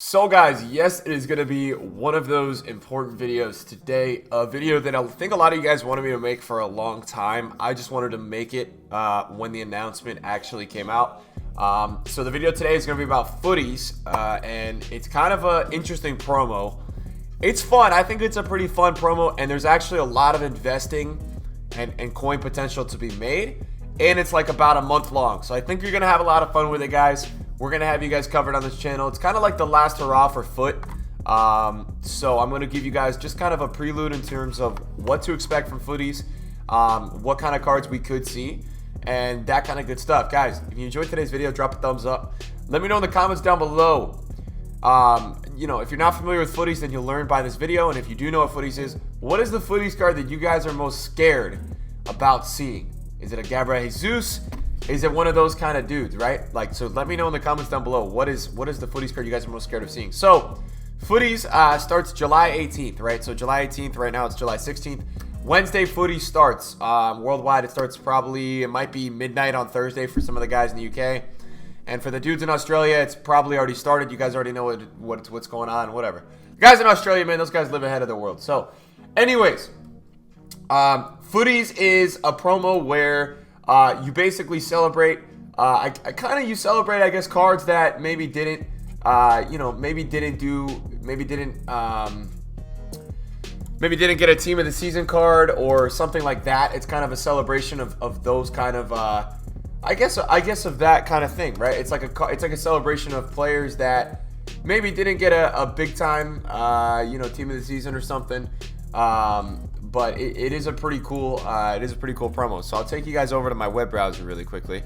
So guys, yes, it is going to be one of those important videos today, a video that I think a lot of you guys wanted me to make for a long time. I just wanted to make it when the announcement actually came out. So the video today is going to be about Futties, and it's kind of an interesting promo. It's fun. I think it's a pretty fun promo, and there's actually a lot of investing and coin potential to be made, and it's like about a month long. So I think you're going to have a lot of fun with it, guys. We're going to have you guys covered on this channel. It's kind of like the last hurrah for Foot. So I'm going to give you guys just kind of a prelude in terms of what to expect from Futties, what kind of cards we could see, and that kind of good stuff. Guys, if you enjoyed today's video, drop a thumbs up. Let me know in the comments down below. If you're not familiar with Futties, then you'll learn by this video. And if you do know what Futties is, what is the Futties card that you guys are most scared about seeing? Is it a Gabriel Jesus? Is it one of those kind of dudes, right? Like, so let me know in the comments down below. What is the Futties card you guys are most scared of seeing? So, Futties starts July 18th, right? So July 18th, right now it's July 16th. Wednesday, Futties starts. Worldwide, it starts it might be midnight on Thursday for some of the guys in the UK. And for the dudes in Australia, it's probably already started. You guys already know what's going on, whatever. The guys in Australia, man, those guys live ahead of the world. So, anyways, Futties is a promo where you basically celebrate. You celebrate, I guess, cards that maybe didn't get a team of the season card or something like that. It's kind of a celebration of those kind of I guess of that kind of thing, right? It's like a celebration of players that maybe didn't get a big time team of the season or something. But it is a pretty cool promo. So I'll take you guys over to my web browser really quickly.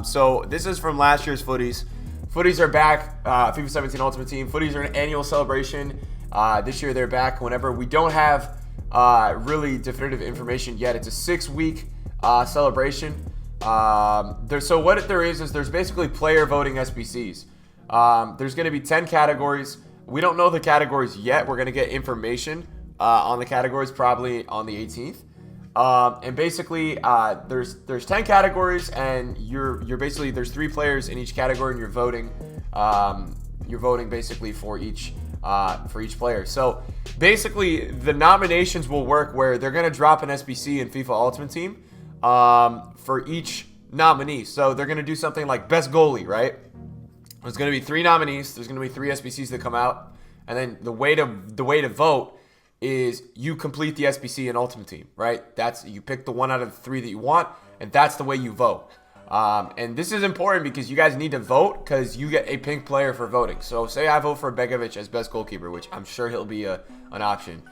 So this is from last year's Futties. Futties are back. FIFA 17 Ultimate Team. Futties are an annual celebration. This year they're back. Whenever we don't have really definitive information yet, it's a 6-week celebration. So what there is there's basically player voting SBCs. There's going to be 10 categories. We don't know the categories yet. We're going to get information on the categories probably on the 18th. And basically there's 10 categories, and you're basically, there's 3 players in each category, and you're voting basically for each player. So basically the nominations will work where they're going to drop an SBC in FIFA Ultimate Team for each nominee. So they're going to do something like best goalie, right? There's going to be 3 nominees. There's going to be 3 SBCs that come out, and then the way to vote is you complete the SBC in Ultimate Team, right? You pick the 1 out of the 3 that you want, and that's the way you vote. And this is important because you guys need to vote because you get a pink player for voting. So say I vote for Begovic as best goalkeeper, which I'm sure he'll be an option.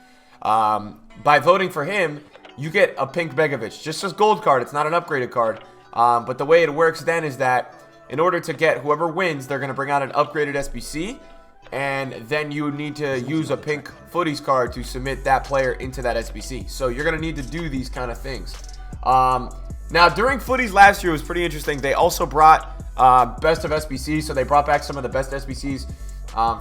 By voting for him, you get a pink Begovic, just as gold card. It's not an upgraded card. But the way it works then is that in order to get whoever wins, they're going to bring out an upgraded SBC. And then you need to use a pink Futties card to submit that player into that SBC. So you're going to need to do these kind of things. Now, during Futties last year, it was pretty interesting. They also brought best of SBCs. So they brought back some of the best SBCs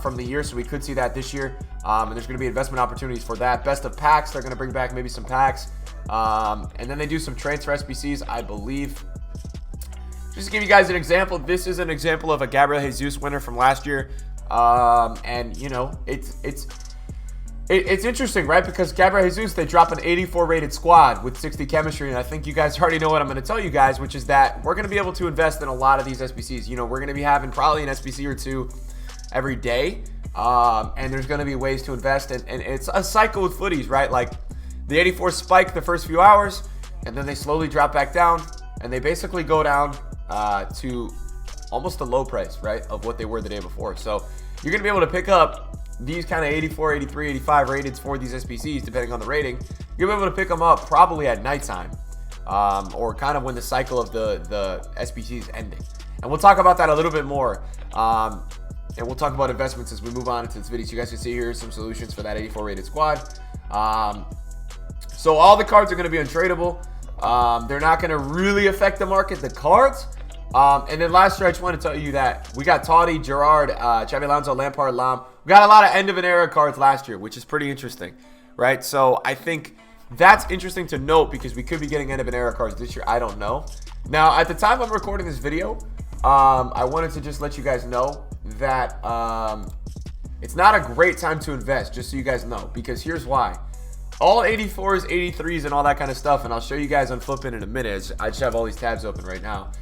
from the year. So we could see that this year. And there's going to be investment opportunities for that. Best of packs. They're going to bring back maybe some packs. And then they do some transfer SBCs, I believe. Just to give you guys an example, this is an example of a Gabriel Jesus winner from last year. And you know, it's interesting, right? Because Gabriel Jesus, they drop an 84 rated squad with 60 chemistry, and I think you guys already know what I'm going to tell you guys, which is that we're going to be able to invest in a lot of these SBCs. You know, we're going to be having probably an SBC or 2 every day, and there's going to be ways to invest, and it's a cycle with Futties, right? Like the 84 spike the first few hours, and then they slowly drop back down, and they basically go down to almost the low price, right, of what they were the day before. So you're going to be able to pick up these kind of 84, 83, 85 rateds for these SBCs, depending on the rating. You'll be able to pick them up probably at nighttime, or kind of when the cycle of the SBC is ending. And we'll talk about that a little bit more. And we'll talk about investments as we move on into this video. So you guys can see here some solutions for that 84 rated squad. So all the cards are going to be untradeable. They're not going to really affect the market, the cards. And then last year, I just want to tell you that we got Totti, Gerrard, Xabi Alonso, Lampard, Lam. We got a lot of end of an era cards last year, which is pretty interesting, right? So I think that's interesting to note because we could be getting end of an era cards this year. I don't know. Now, at the time I'm recording this video, I wanted to just let you guys know that it's not a great time to invest, just so you guys know, because here's why. All 84s, 83s, and all that kind of stuff, and I'll show you guys on Flippin' in a minute. I just have all these tabs open right now.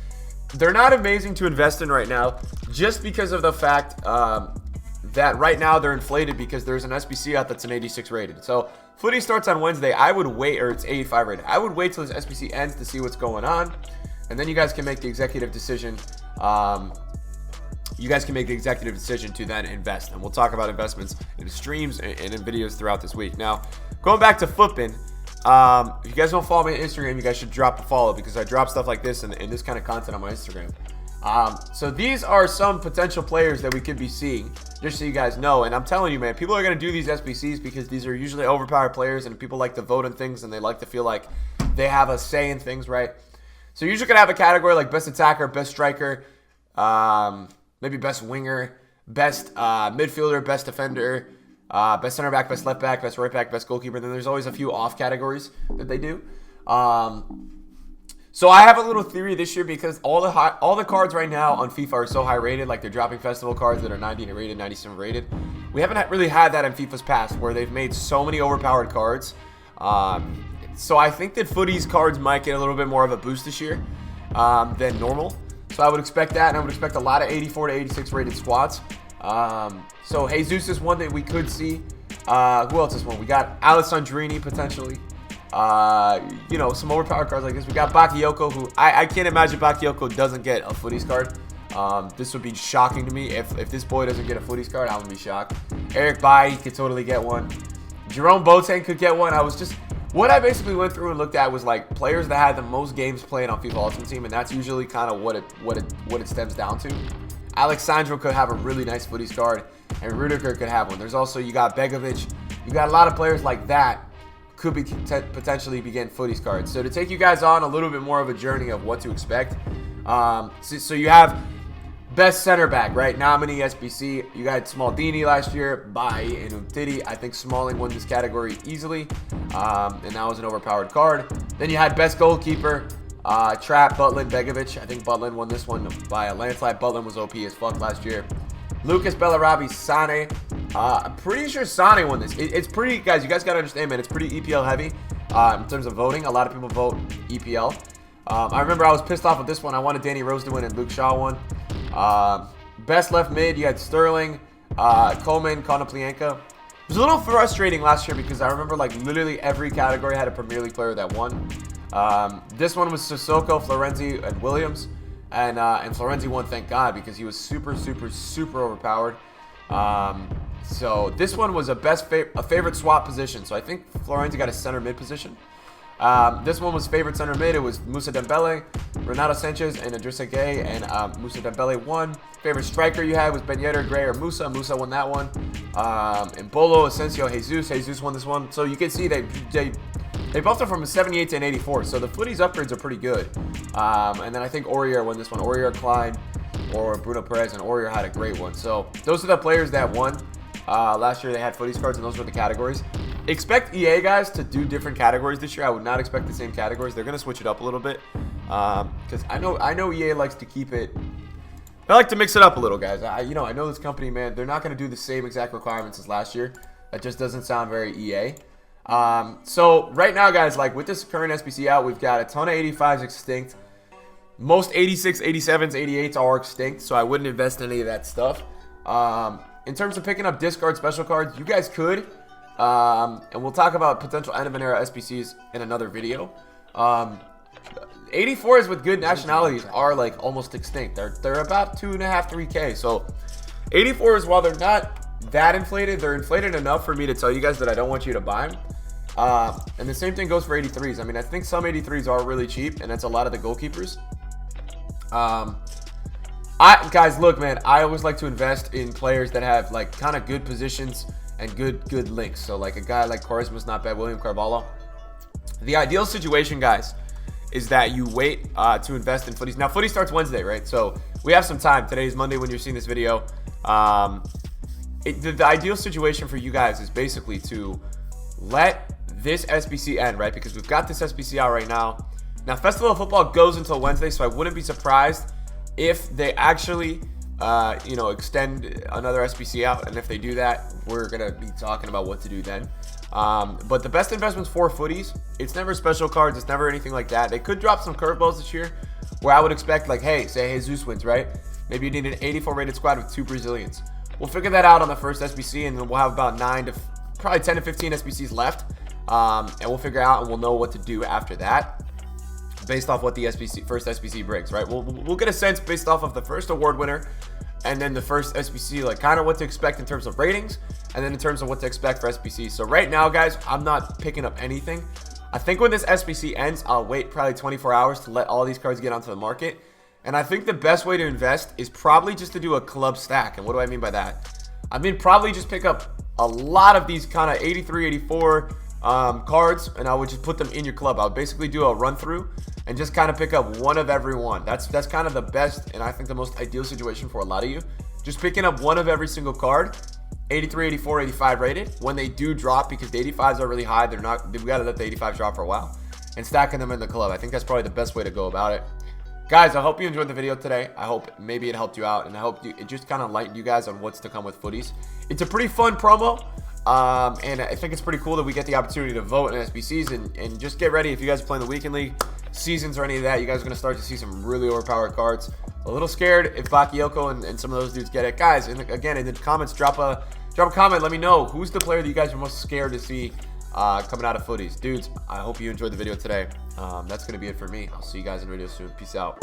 They're not amazing to invest in right now, just because of the fact that right now they're inflated because there's an SBC out that's an 86 rated. So Footy starts on Wednesday. I would wait, or it's 85 rated. I would wait till this SBC ends to see what's going on, and then you guys can make the executive decision. You guys can make the executive decision to then invest, and we'll talk about investments in streams and in videos throughout this week. Now, going back to Flippin', if you guys don't follow me on Instagram, you guys should drop a follow, because I drop stuff like this and this kind of content on my Instagram. So these are some potential players that we could be seeing, just so you guys know. And I'm telling you, man, people are going to do these SBCs because these are usually overpowered players, and people like to vote on things, and they like to feel like they have a say in things, right? So you're usually going to have a category like best attacker, best striker, maybe best winger, best midfielder, best defender, best center back, best left back, best right back, best goalkeeper. Then there's always a few off categories that they do. So I have a little theory this year, because all the cards right now on FIFA are so high rated, like they're dropping festival cards that are 90 rated, 97 rated. We haven't really had that in FIFA's past, where they've made so many overpowered cards. So I think that Futties cards might get a little bit more of a boost this year than normal. So I would expect that, and I would expect a lot of 84 to 86 rated squads. So Jesus is one that we could see. Who else is one? We got Alessandrini potentially. You know, some overpowered cards like this. We got Bakayoko, who I can't imagine Bakayoko doesn't get a Futties card. This would be shocking to me. If this boy doesn't get a Futties card, I'm gonna be shocked. Eric Bailly could totally get one. Jerome Boateng could get one. What I basically went through and looked at was like players that had the most games played on FIFA Ultimate Team, and that's usually kind of what it stems down to. Alexandro could have a really nice Futties card, and Rudiger could have one. There's also, you got Begovic. You got a lot of players like that could be potentially be getting Futties cards. So to take you guys on a little bit more of a journey of what to expect. So you have best center back, right? Nominee SBC. You got Smaldini last year, Bailly, and Umtiti. I think Smalling won this category easily, and that was an overpowered card. Then you had best goalkeeper, Trapp, Butlin, Begovic. I think Butlin won this one by a landslide. Butlin was OP as fuck last year. Lucas Bellarabi, Sane. I'm pretty sure Sane won this. It's pretty, guys, you guys got to understand, man, it's pretty EPL heavy in terms of voting. A lot of people vote EPL. I remember I was pissed off with this one. I wanted Danny Rose to win, and Luke Shaw won. Best left mid, you had Sterling, Coleman, Konoplyanka. It was a little frustrating last year because I remember like literally every category had a Premier League player that won. This one was Sissoko, Florenzi, and Williams. And Florenzi won, thank God, because he was super, super, super overpowered. So this one was a favorite swap position. So I think Florenzi got a center mid position. This one was favorite center mid. It was Moussa Dembele, Renato Sanchez, and Idrissa Gueye, and Moussa Dembele won. Favorite striker you had was Ben Yedder, Gray, or Moussa. Moussa won that one. And Bolo, Asensio, Jesus won this one. So you can see they buffed it from a 78 to an 84. So the Futties upgrades are pretty good. And then I think Aurier won this one. Aurier, Klein, or Bruno Perez, and Aurier had a great one. So those are the players that won. Last year they had Futties cards, and those were the categories. Expect EA guys to do different categories this year. I would not expect the same categories. They're gonna switch it up a little bit because I know EA likes to keep it. They like to mix it up a little, guys. I know this company, man. They're not gonna do the same exact requirements as last year. That just doesn't sound very EA. So right now, guys, like with this current SBC out, we've got a ton of 85s extinct. Most 86, 87s, 88s are extinct, so I wouldn't invest in any of that stuff. In terms of picking up discard special cards, you guys could. And we'll talk about potential end of an era SBCs in another video. 84s with good nationalities are like almost extinct. They're about 2.5, 3K. So 84s, while they're not that inflated, they're inflated enough for me to tell you guys that I don't want you to buy them. And the same thing goes for 83s. I mean, I think some 83s are really cheap, and that's a lot of the goalkeepers. Guys, look, man, I always like to invest in players that have like kind of good positions and good links. So like a guy like Quaresma's not bad. William Carvalho. The ideal situation, guys, is that you wait to invest in Futties. Now, Futties starts Wednesday, right? So we have some time. Today is Monday when you're seeing this video. The ideal situation for you guys is basically to let this SBC end, right? Because we've got this SBC out right now. Now, Festival of Football goes until Wednesday, so I wouldn't be surprised if they actually you know, extend another SBC out, and if they do that, we're gonna be talking about what to do then. But the best investments for Futties, it's never special cards, it's never anything like that. They could drop some curveballs this year, where I would expect, like, hey, say Jesus wins, right? Maybe you need an 84 rated squad with 2 Brazilians. We'll figure that out on the first SBC, and then we'll have about probably 10 to 15 SBCs left, and we'll figure out and we'll know what to do after that, based off what the first SBC brings, right? We'll get a sense based off of the first award winner, and then the first SBC, like kind of what to expect in terms of ratings, and then in terms of what to expect for SBC. So right now, guys, I'm not picking up anything. I think when this SBC ends, I'll wait probably 24 hours to let all these cards get onto the market. And I think the best way to invest is probably just to do a club stack. And what do I mean by that? I mean probably just pick up a lot of these kind of 83, 84 cards, and I would just put them in your club. I would basically do a run through and just kind of pick up one of every one. That's kind of the best, and I think the most ideal situation for a lot of you. Just picking up one of every single card, 83, 84, 85 rated. When they do drop, because the 85s are really high, we got to let the 85s drop for a while, and stacking them in the club. I think that's probably the best way to go about it. Guys, I hope you enjoyed the video today. I hope maybe it helped you out, and I hope it just kind of lightened you guys on what's to come with Futties. It's a pretty fun promo, and I think it's pretty cool that we get the opportunity to vote in SBCs, and just get ready if you guys are playing the weekend league seasons or any of that. You guys are going to start to see some really overpowered cards. A little scared if Bakayoko and some of those dudes get it. Guys, and again, in the comments, drop a comment. Let me know who's the player that you guys are most scared to see coming out of Futties. Dudes, I hope you enjoyed the video today. That's going to be it for me. I'll see you guys in the video soon. Peace out.